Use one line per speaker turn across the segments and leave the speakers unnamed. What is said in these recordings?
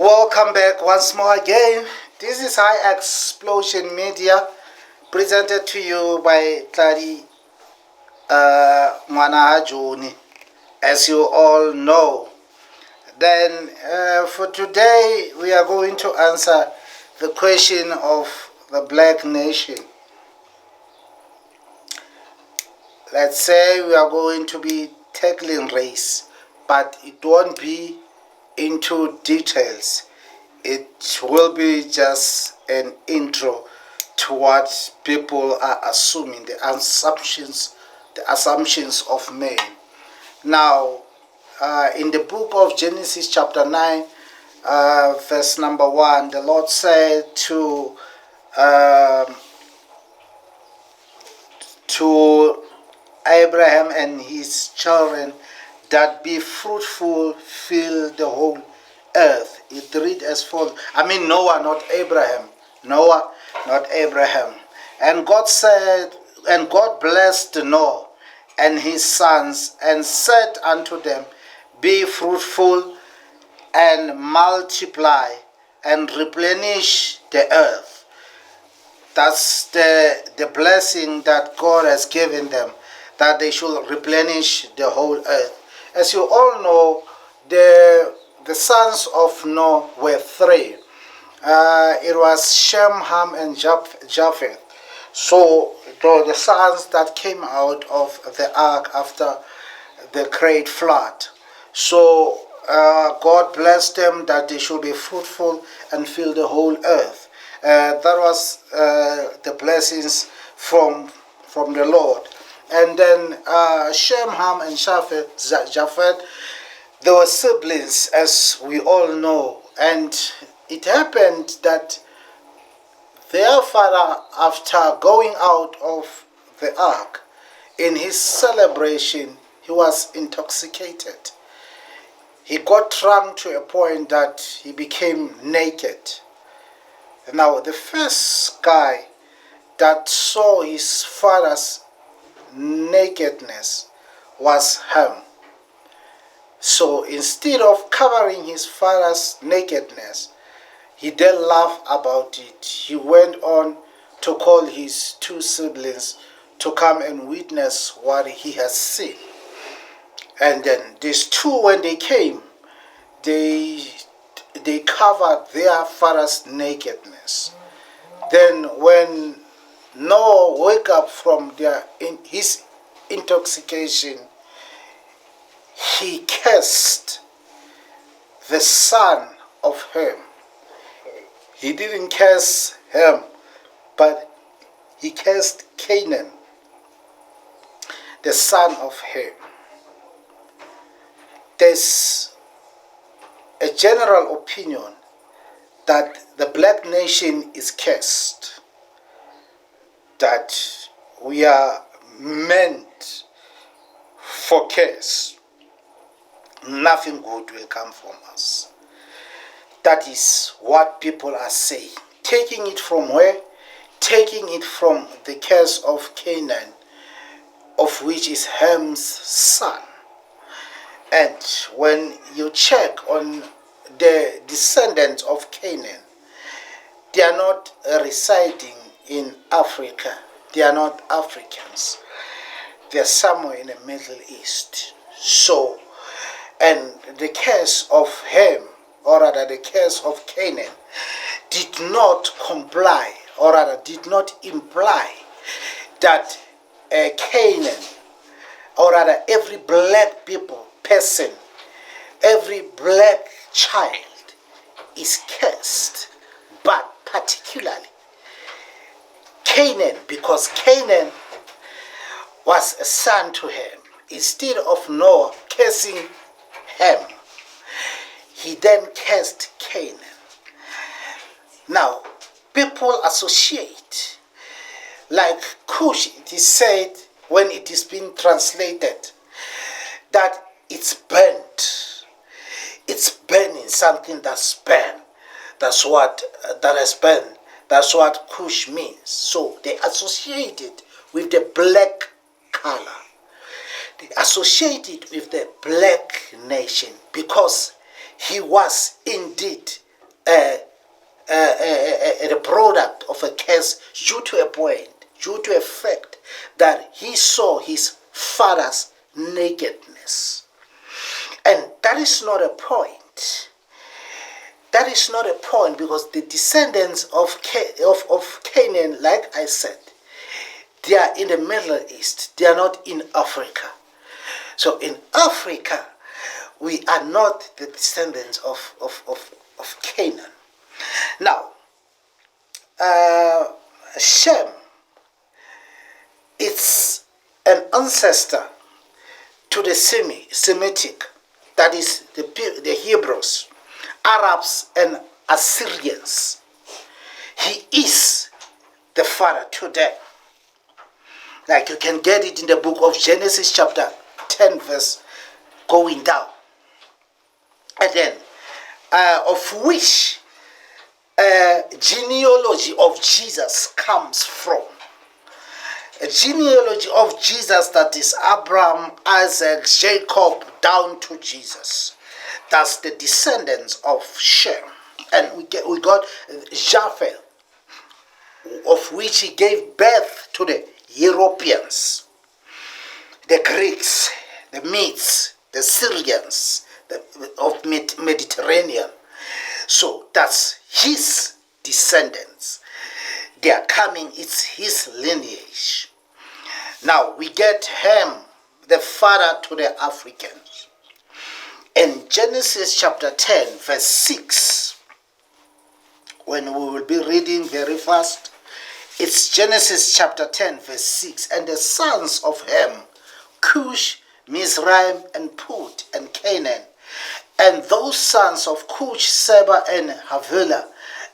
Welcome back once more again. This is High Explosion Media, presented to you by Tladi Manahajuni, as you all know. Then for today, we are going to answer the question of the black nation. Let's say we are going to be tackling race, but it won't be into details. It will be just an intro to what people are assuming, the assumptions of men. Now, in the book of Genesis chapter 9, verse number 1, the Lord said to Abraham and his children, that be fruitful, fill the whole earth. It read as follows. Noah, not Abraham. Noah, not Abraham. And God said, and God blessed Noah and his sons, and said unto them, be fruitful and multiply and replenish the earth. That's the blessing that God has given them, that they should replenish the whole earth. As you all know, the sons of Noah were three. It was Shem, Ham, and Japheth. So the sons that came out of the ark after the great flood. So God blessed them that they should be fruitful and fill the whole earth. That was the blessings from the Lord. And then Shem, Ham, and Japheth, they were siblings, as we all know. And it happened that their father, after going out of the ark, in his celebration, he was intoxicated. He got drunk to a point that he became naked. Now, the first guy that saw his father's nakedness was Ham. So instead of covering his father's nakedness, he then laughed about it. He went on to call his two siblings to come and witness what he has seen. And then these two, when they came, they covered their father's nakedness. Then when Noah woke up from his intoxication, he cursed the son of Ham. He didn't curse Ham, but he cursed Canaan, the son of Ham. There's a general opinion that the black nation is cursed, that we are meant for curse. Nothing good will come from us. That is what people are saying. Taking it from where? Taking it from the curse of Canaan, of which is Ham's son. And when you check on the descendants of Canaan, they are not residing in Africa. They are not Africans. They are somewhere in the Middle East. So, and the curse of Ham, or rather the curse of Canaan, did not comply, or rather did not imply that Canaan, or rather every black person, every black child is cursed, but particularly Canaan, because Canaan was a son to Ham. Instead of Noah cursing Ham, he then cursed Canaan. Now, people associate, like Cush, it is said when it is being translated, that it's burnt. It's burning, something that's burned. That's what that has burned. That's what Cush means. So they associate it with the black color. They associate it with the black nation because he was indeed the product of a curse due to a point, due to a fact that he saw his father's nakedness. And that is not a point. That is not a point, because the descendants of Canaan, like I said, they are in the Middle East. They are not in Africa. So in Africa, we are not the descendants of Canaan. Now, Shem, it's an ancestor to the Semitic, that is the Hebrews, Arabs, and Assyrians. He is the father to them. Like you can get it in the book of Genesis chapter 10 verse going down. And then, of which genealogy of Jesus comes from. A genealogy of Jesus, that is Abraham, Isaac, Jacob, down to Jesus. That's the descendants of Shem. And we got Japheth, of which he gave birth to the Europeans, the Greeks, the Medes, the Syrians of Mediterranean. So that's his descendants. They are coming, it's his lineage. Now we get Ham, the father to the Africans. In Genesis chapter 10 verse 6, when we will be reading very fast, it's Genesis chapter 10 verse 6. And the sons of Ham, Cush, Mizraim, and Put, and Canaan. And those sons of Cush, Seba, and Havilah,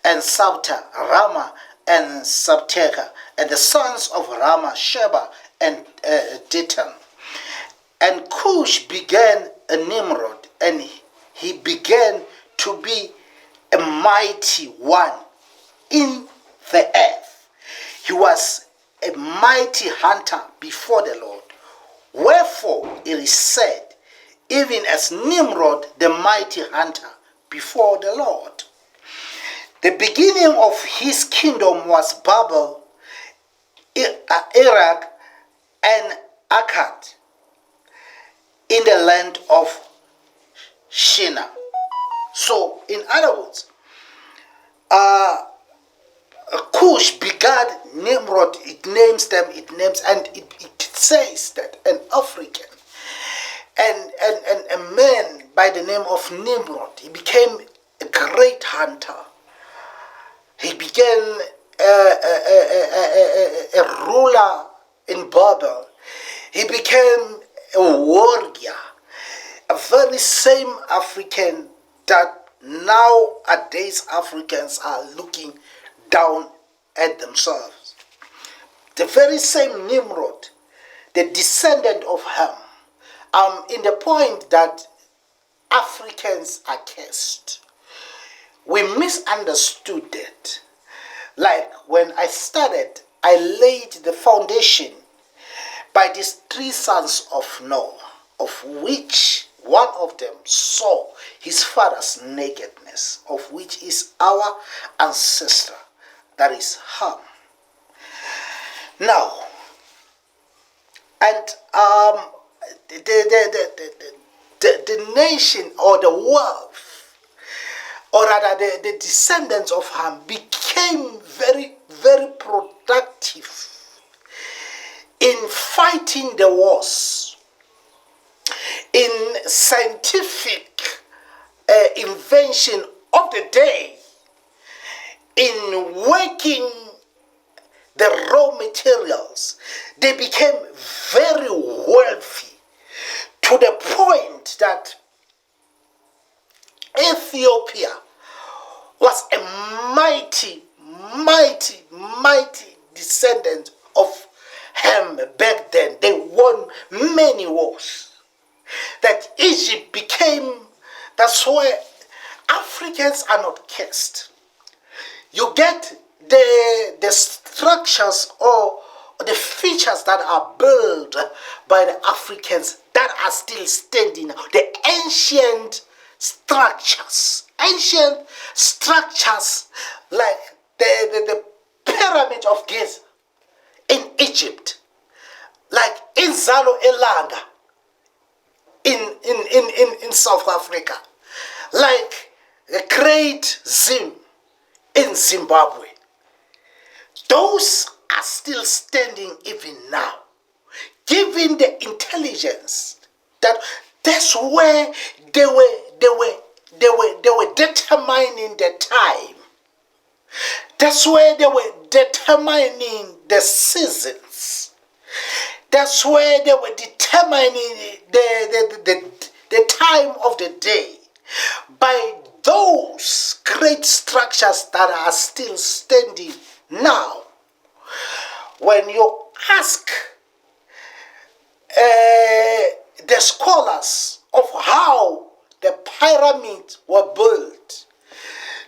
and Sabta, Rama, and Sabteka. And the sons of Rama, Sheba, and Dedan. And Cush began a Nimrod, and he began to be a mighty one in the earth. He was a mighty hunter before the Lord. Wherefore it is said, even as Nimrod, the mighty hunter before the Lord. The beginning of his kingdom was Babel, Iraq, and Akkad in the land of Shinar. So, in other words, Cush begat Nimrod. It names them, and it says that an African and a man by the name of Nimrod, he became a great hunter. He became a ruler in Babel. He became a warrior, a very same African that nowadays Africans are looking down at themselves. The very same Nimrod, the descendant of Ham, in the point that Africans are cursed. We misunderstood it. Like when I started, I laid the foundation by these three sons of Noah, of which one of them saw his father's nakedness, of which is our ancestor, that is Ham. Now, and the nation or the world, or rather the descendants of Ham, became very, very productive in fighting the wars, in scientific invention of the day, in working the raw materials. They became very wealthy to the point that Ethiopia was a mighty, mighty, mighty descendant of Ham back then. They won many wars. That Egypt became, that's why Africans are not cursed. You get the structures or the features that are built by the Africans that are still standing. The ancient structures, ancient structures like the pyramid of Giza in Egypt, like Inzalo Elanga in South Africa, like the Great Zim in Zimbabwe. Those are still standing even now, given the intelligence that's where they were determining the time. That's where they were determining the seasons. That's where they were determining the time of the day by those great structures that are still standing now. When you ask the scholars of how the pyramids were built,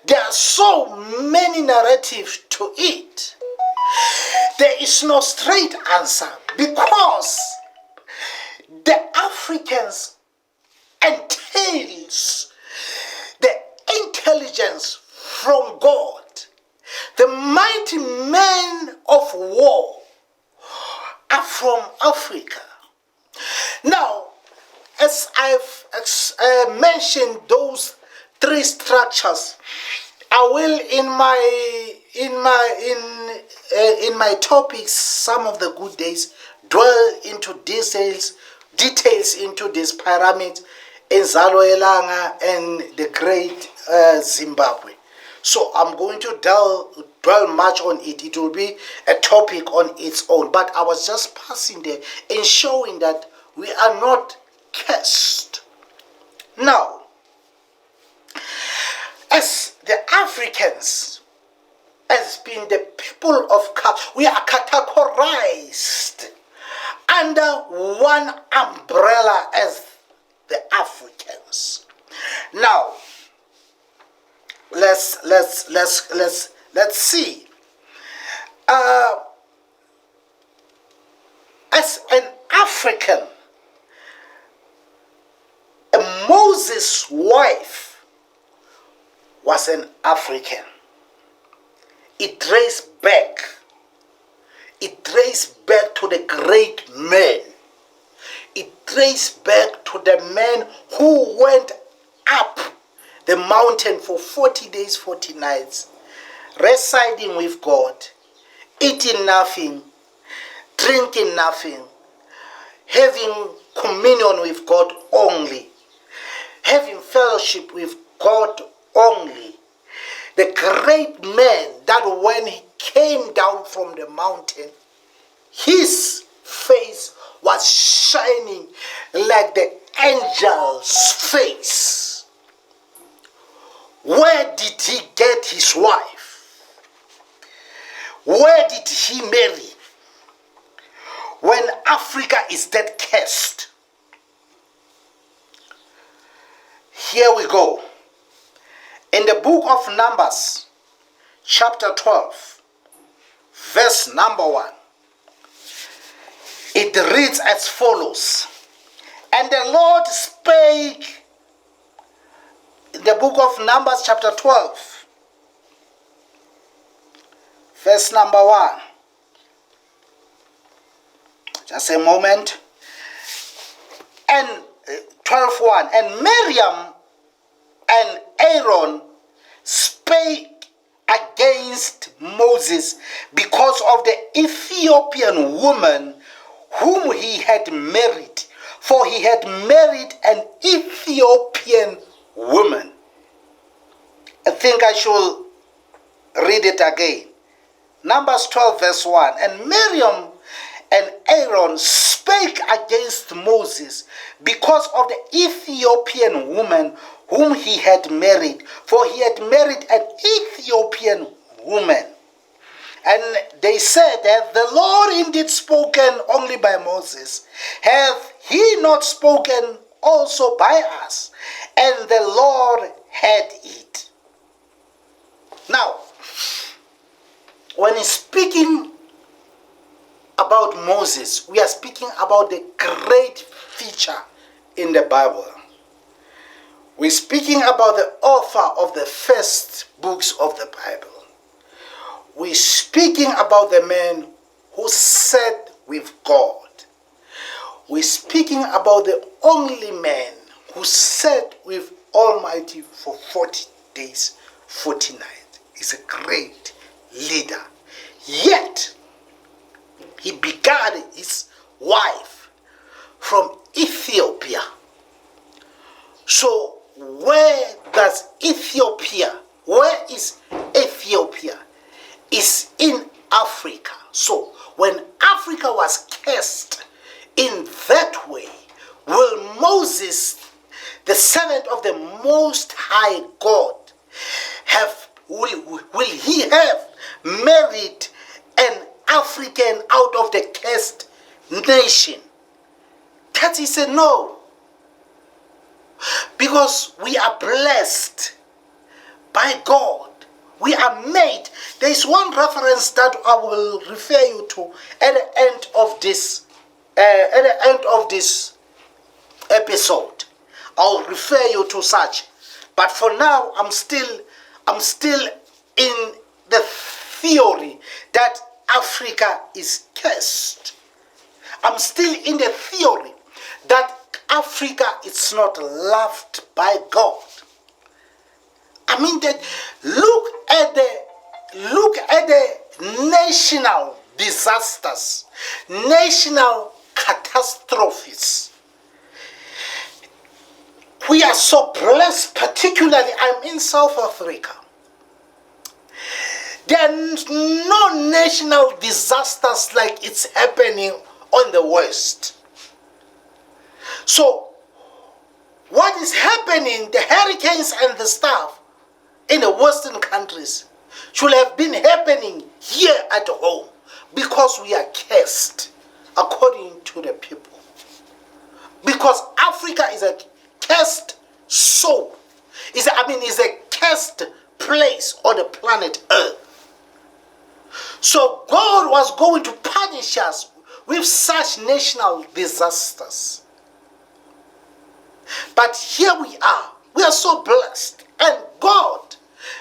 there are so many narratives to it. There is no straight answer because the Africans entails the intelligence from God, the mighty men of war are from Africa. Now, as I've mentioned those three structures, I will in my topics, some of the good days, dwell into details into this pyramid in Zalo Elanga and the Great Zimbabwe. So I'm going to dwell much on it. It will be a topic on its own. But I was just passing there and showing that we are not cursed. Now, as the Africans, as being the people of God, we are categorized under one umbrella as the Africans. Now, let's see. As an African, Moses' wife was an African. It traced back to the great men. It traced back to the men who went up the mountain for 40 days, 40 nights, residing with God, eating nothing, drinking nothing, having communion with God only, having fellowship with God only. The great man that when he came down from the mountain, his face was shining like the angel's face. Where did he get his wife? Where did he marry? When Africa is that cursed. Here we go. In the book of Numbers, chapter 12, verse number 1, it reads as follows. And the Lord spake, in the book of Numbers, chapter 12, verse number 1. Just a moment. And 12:1. And Miriam and Aaron spake against Moses because of the Ethiopian woman whom he had married. For he had married an Ethiopian woman. I think I should read it again. Numbers 12 verse 1. And Miriam and Aaron spake against Moses because of the Ethiopian woman whom he had married. For he had married an Ethiopian woman. And they said, hath the Lord indeed spoken only by Moses? Hath he not spoken also by us? And the Lord had it. Now, when he's speaking about Moses, we are speaking about the great feature in the Bible. We're speaking about the author of the first books of the Bible. We're speaking about the man who sat with God. We're speaking about the only man who sat with Almighty for 40 days, 40 nights. He's a great leader. Yet, he begat his wife from Ethiopia. So, where does Ethiopia, where is Ethiopia? It's in Africa. So, when Africa was cast in that way, will Moses, the servant of the Most High God, will he have married an African out of the cast nation? That is a no. Because we are blessed by God. We are made. There is one reference that I will refer you to at the end of this episode. I'll refer you to such. But for now, I'm still in the theory that Africa is cursed. I'm still in the theory that Africa is not loved by God. I mean that look at the national disasters, national catastrophes. We are so blessed, particularly I'm in South Africa. There are no national disasters like it's happening on the West. So, what is happening, the hurricanes and the stuff in the Western countries should have been happening here at home because we are cursed according to the people. Because Africa is a cursed soul. Is a cursed place on the planet Earth. So God was going to punish us with such national disasters. But here we are. We are so blessed. And God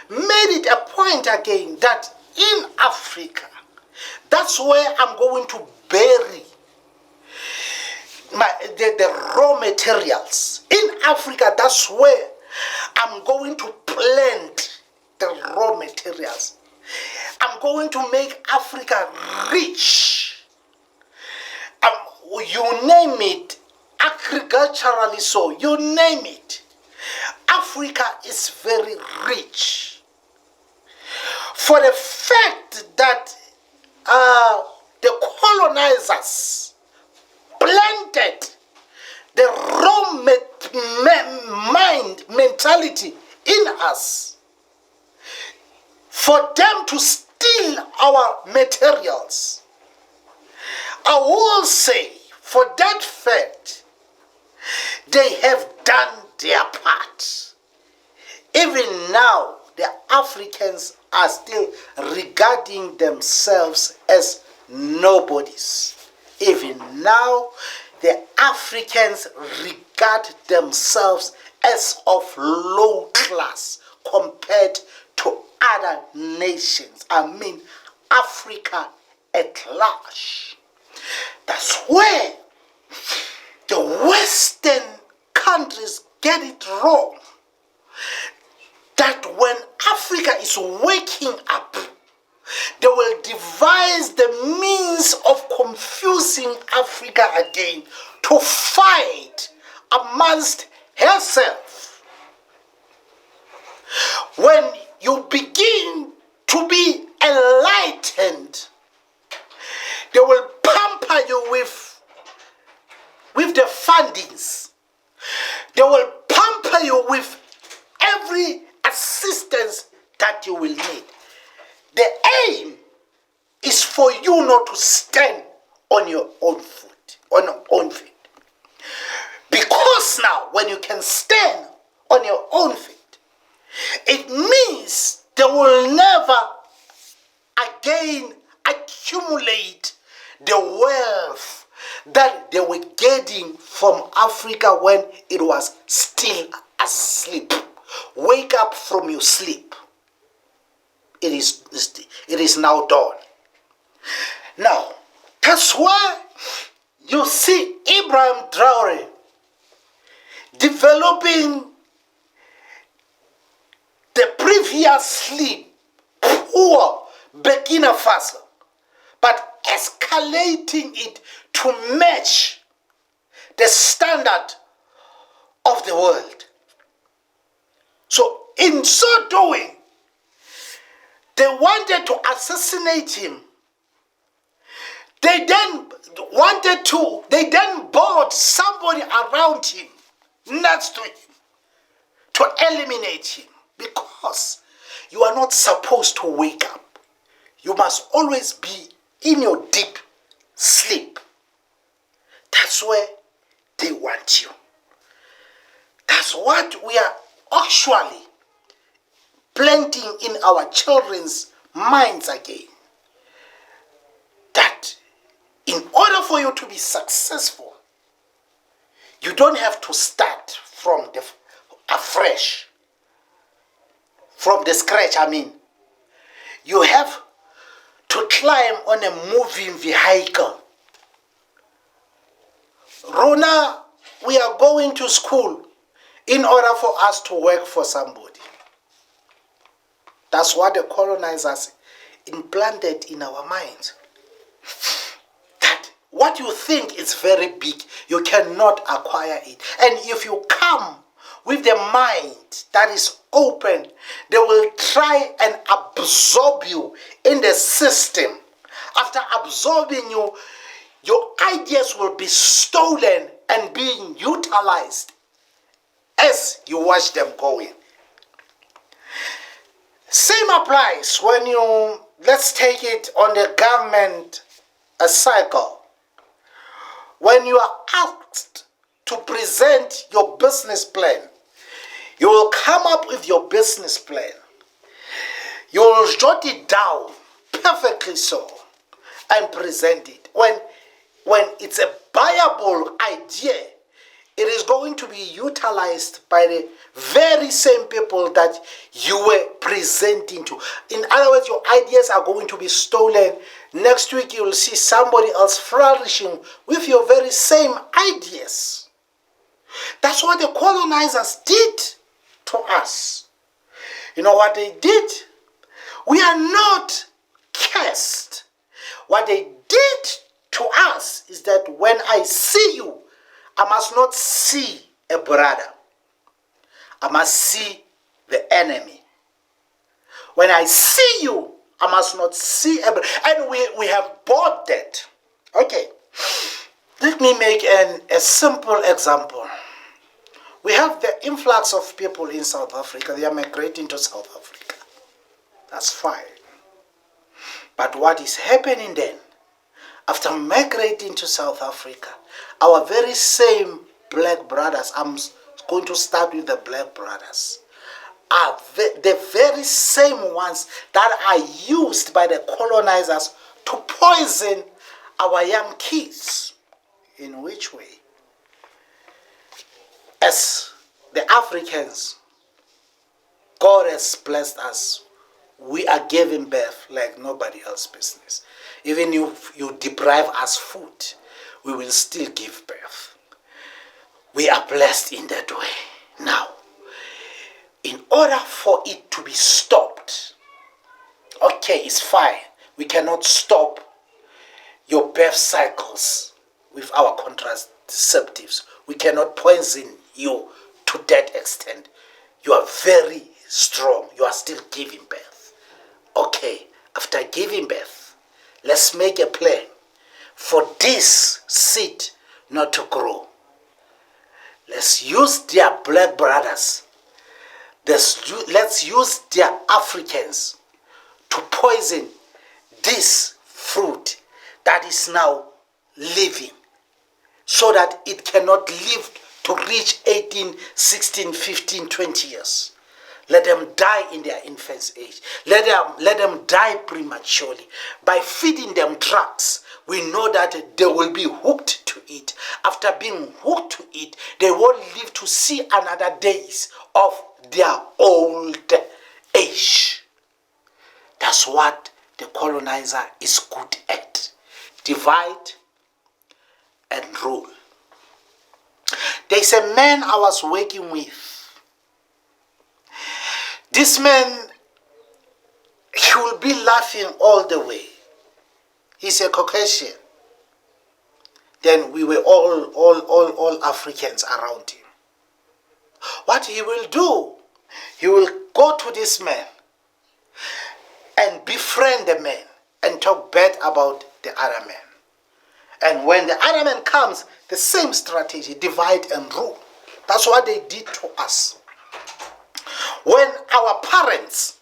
made it a point again that in Africa, that's where I'm going to bury the raw materials. In Africa, that's where I'm going to plant the raw materials. I'm going to make Africa rich. You name it, agriculturally so, you name it. Africa is very rich. For the fact that the colonizers planted the raw mind mentality in us, for them to steal our materials, I will say, for that fact, they have done their part. Even now, the Africans are still regarding themselves as nobodies. Even now, the Africans regard themselves as of low class compared to other nations. I mean, Africa at large. That's where the Western countries get it wrong. That when Africa is waking up, they will devise the means of confusing Africa again to fight amongst herself. When you begin to be enlightened, they will pamper you with the fundings. They will pamper you with every assistance that you will need. The aim is for you not to stand on your own foot, on your own feet. Because now, when you can stand on your own feet, it means they will never again accumulate the wealth that they were getting from Africa when it was still asleep. Wake up from your sleep. It is now dawn. Now, that's why you see Ibrahim Traore developing the previously poor Burkina Faso, but escalating it to match the standard of the world. So in so doing, they wanted to assassinate him. They then brought somebody around him, next to him, to eliminate him. Because you are not supposed to wake up. You must always be in your deep sleep. That's where they want you. That's what we are actually planting in our children's minds again. That in order for you to be successful, you don't have to start from afresh. From the scratch, You have to climb on a moving vehicle. Rona, we are going to school in order for us to work for somebody. That's what the colonizers implanted in our minds. That what you think is very big, you cannot acquire it. And if you come with the mind that is open, they will try and absorb you in the system. After absorbing you, your ideas will be stolen and being utilized as you watch them going. Same applies when let's take it on the government cycle. When you are asked to present your business plan, you will come up with your business plan. You will jot it down perfectly so and present it. When it's a viable idea, it is going to be utilized by the very same people that you were presenting to. In other words, your ideas are going to be stolen. Next week, you will see somebody else flourishing with your very same ideas. That's what the colonizers did to us. You know what they did? We are not cursed. What they did to us is that when I see you, I must not see a brother. I must see the enemy. When I see you, I must not see a brother. And we have bought that. Okay. Let me make a simple example. We have the influx of people in South Africa. They are migrating to South Africa. That's fine. But what is happening then? After migrating to South Africa, our very same black brothers, I'm going to start with the black brothers, are the very same ones that are used by the colonizers to poison our young kids. In which way? As the Africans, God has blessed us. We are giving birth like nobody else's business. Even if you deprive us food, we will still give birth. We are blessed in that way. Now, in order for it to be stopped, okay, it's fine. We cannot stop your birth cycles with our contraceptives. We cannot poison you to that extent. You are very strong. You are still giving birth. Okay, after giving birth, let's make a plan for this seed not to grow. Let's use their black brothers. Let's use their Africans to poison this fruit that is now living, so that it cannot live to reach 18, 16, 15, 20 years. Let them die in their infant's age. Let them die prematurely. By feeding them drugs, we know that they will be hooked to it. After being hooked to it, they won't live to see another days of their old age. That's what the colonizer is good at. Divide and rule. There's a man I was working with. This man, he will be laughing all the way. He's a Caucasian. Then we were all Africans around him. What he will do, he will go to this man and befriend the man and talk bad about the other man. And when the other man comes, the same strategy, divide and rule. That's what they did to us. When our parents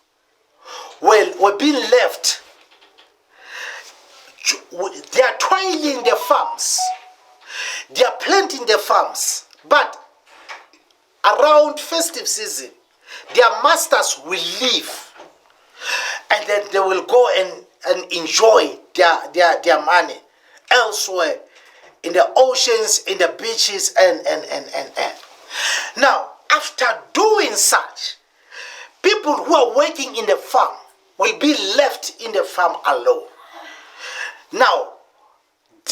were being left, they are toiling the farms, they are planting the farms, but around festive season, their masters will leave, and then they will go and enjoy their money elsewhere, in the oceans, in the beaches, and. Now, after doing such, people who are working in the farm will be left in the farm alone. Now,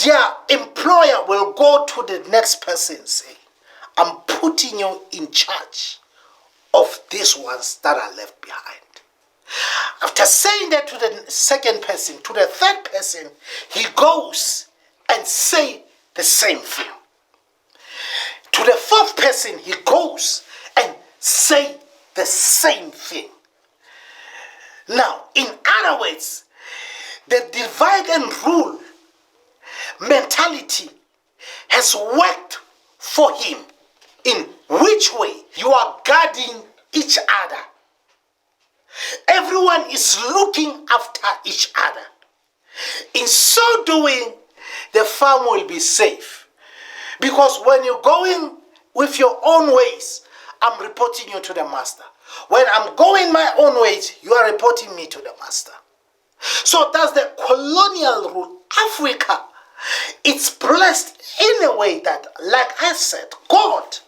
their employer will go to the next person and say, I'm putting you in charge of these ones that are left behind. After saying that to the second person, to the third person, he goes and say the same thing. To the fourth person, he goes and say the same thing. Now, in other words, the divide and rule mentality has worked for him. In which way? You are guarding each other. Everyone is looking after each other. In so doing, the farm will be safe. Because when you're going with your own ways, I'm reporting you to the master. When I'm going my own ways, you are reporting me to the master. So that's the colonial rule. Africa, it's blessed in a way that, like I said, God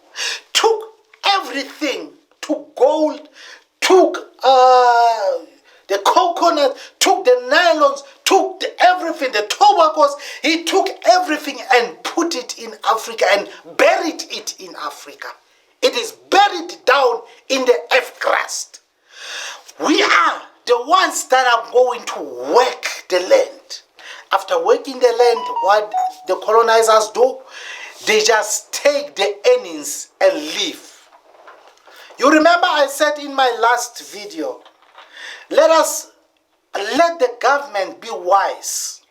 took everything, took gold, took the coconut, took the nylons, took everything, the tobaccos. He took everything and put it in Africa and buried it in Africa. It is buried down in the earth crust. We are the ones that are going to work the land. After working the land, what the colonizers do, they just take the earnings and leave. You remember I said in my last video, let the government be wise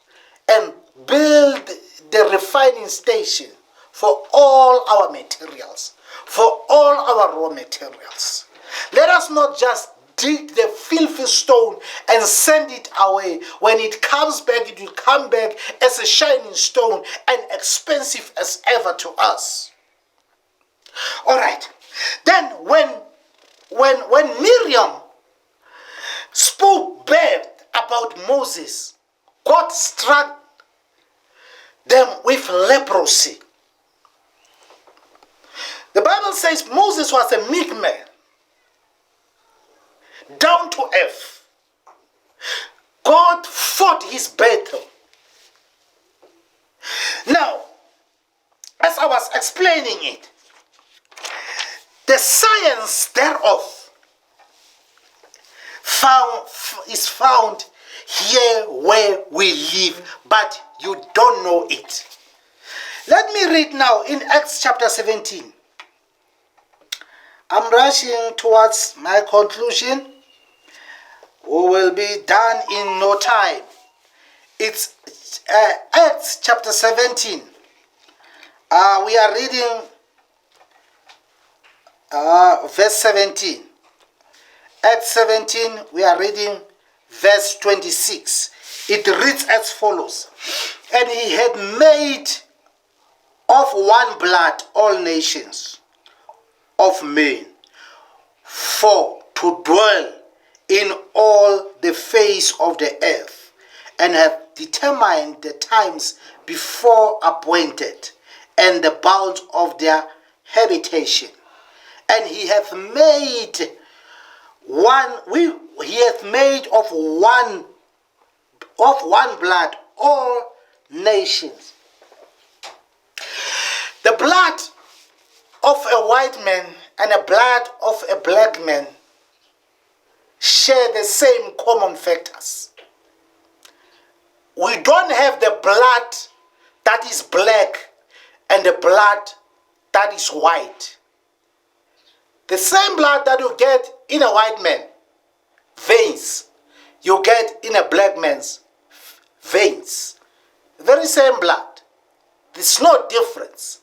and build the refining station for all our materials, for all our raw materials. Let us not just dig the filthy stone and send it away. When it comes back, it will come back as a shining stone and expensive as ever to us. All right. Then when Miriam spoke bad about Moses, God struck them with leprosy. The Bible says Moses was a meek man, down to earth. God fought his battle. Now, as I was explaining it, the science thereof is found here where we live, but you don't know it. Let me read now in Acts chapter 17. I'm rushing towards my conclusion. We will be done in no time. It's Acts chapter 17. We are reading verse 17. Acts 17, we are reading verse 26. It reads as follows. And he had made of one blood all nations of men for to dwell in all the face of the earth, and have determined the times before appointed, and the bounds of their habitation. And he hath made of one blood all nations. The blood of a white man and the blood of a black man share the same common factors. We don't have the blood that is black and the blood that is white. The same blood that you get in a white man veins, you get in a black man's veins. Very same blood. There's no difference.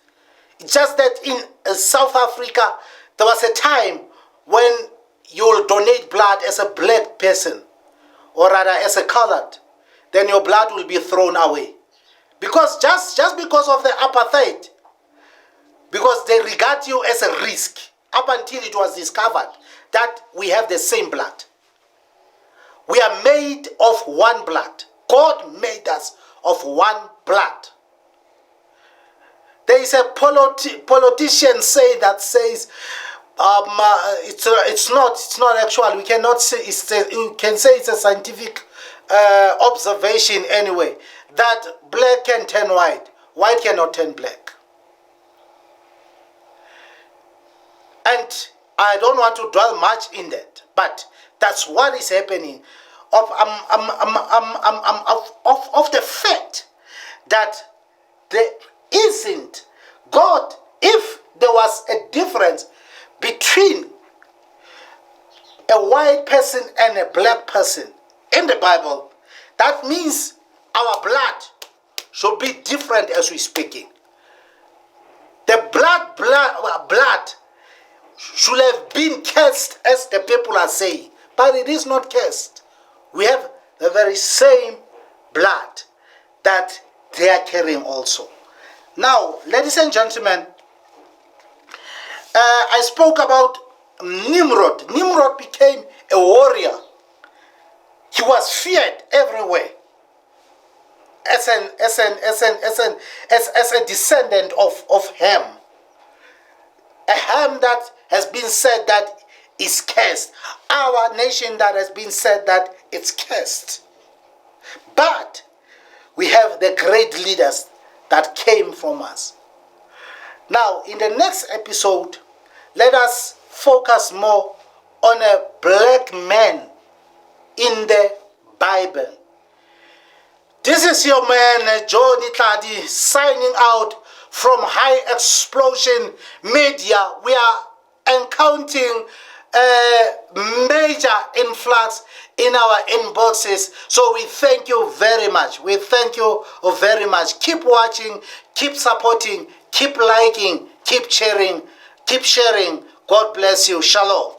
It's just that in South Africa, there was a time when you'll donate blood as a black person, or rather as a colored, then your blood will be thrown away. Because just because of the apartheid, because they regard you as a risk, up until it was discovered that we have the same blood. We are made of one blood. God made us of one blood. There is a politician says it's not actual. We cannot say you can say it's a scientific observation anyway, that black can turn white, white cannot turn black. And I don't want to dwell much in that, but that's what is happening of the fact that there isn't God. If there was a difference between a white person and a black person in the Bible, that means our blood should be different as we're speaking. The blood should have been cursed, as the people are saying, but it is not cursed. We have the very same blood that they are carrying also. Now, ladies and gentlemen, I spoke about Nimrod. Nimrod became a warrior. He was feared everywhere as a descendant of Ham. A Ham that has been said that is cursed. Our nation that has been said that it's cursed. But we have the great leaders that came from us. Now, in the next episode, let us focus more on a black man in the Bible. This is your man, Joe Nitladi, signing out from High Explosion Media. We are encountering a major influx in our inboxes. So we thank you very much. We thank you very much. Keep watching, keep supporting, keep liking, keep sharing. God bless you. Shalom.